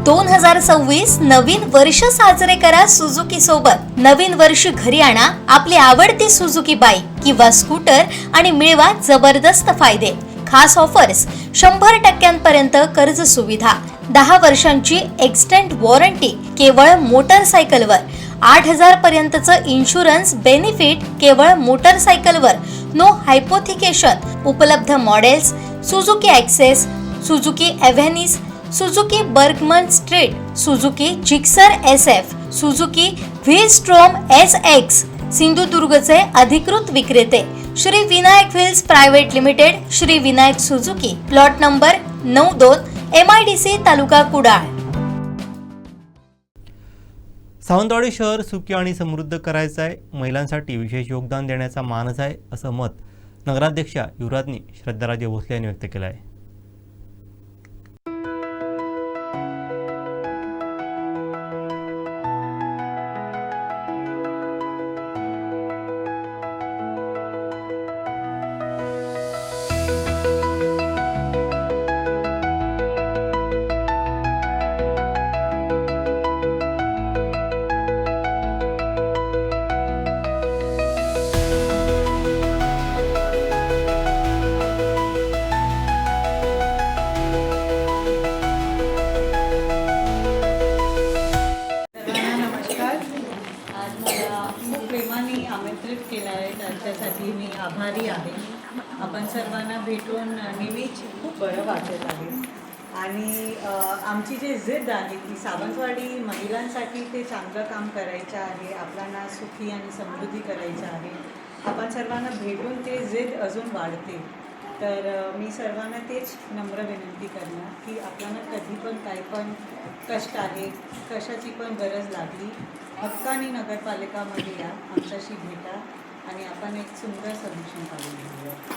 2026 नवीन वर्ष साजरे करा सुझुकी सोबत। नवीन वर्ष घरी आणा आपली आवडती सुझुकी बाईक किंवा स्कूटर आणि मिळवा जबरदस्त फायदे। खास ऑफर्स, 100% कर्ज सुविधा, 10 वर्षांची एक्सटेंड वॉरंटी केवळ मोटरसायकलवर, 8000 पर्यंतचं इन्शुरन्स बेनिफिट केवळ मोटरसायकलवर, नो हायपोथिकेशन। उपलब्ध models Suzuki Access, Suzuki Avenis, Suzuki Burgman Street, Suzuki Gixxer SF, Suzuki V Strom SX। सिंधुदुर्गचे अधिकृत विक्रेते Shri Vinayak wheels private limited, Shri Vinayak Suzuki, plot number 92, MIDC, taluka Kudal. Sawantwadi शहर सुखी आणि समृद्ध करायचं आहे, महिलांसाठी विशेष योगदान देण्याचा मानस आहे, असं मत नगराध्यक्षा युवराज्ञी श्रद्धाराजे भोसले यांनी व्यक्त केलं आहे। आमंत्रित केलं आहे त्याच्यासाठी मी आभारी आहे। आपण सर्वांना भेटून नेहमीच खूप बरं वाटत आहे आणि आमची जी जिद्द आहे ती सावंतवाडी महिलांसाठी ते चांगलं काम करायचं आहे, आपल्याला सुखी आणि समृद्धी करायचं आहे। आपण सर्वांना भेटून ते जिद्द अजून वाढते। तर मी सर्वांना तेच नम्र विनंती करणार की आपल्याला कधी पण काही पण कष्ट आहे, कशाची पण गरज लागली, हक्कानी नगरपालिकामध्ये या, आमच्याशी भेटा आणि आपण एक सुंदर सोल्युशन काढून घेऊया।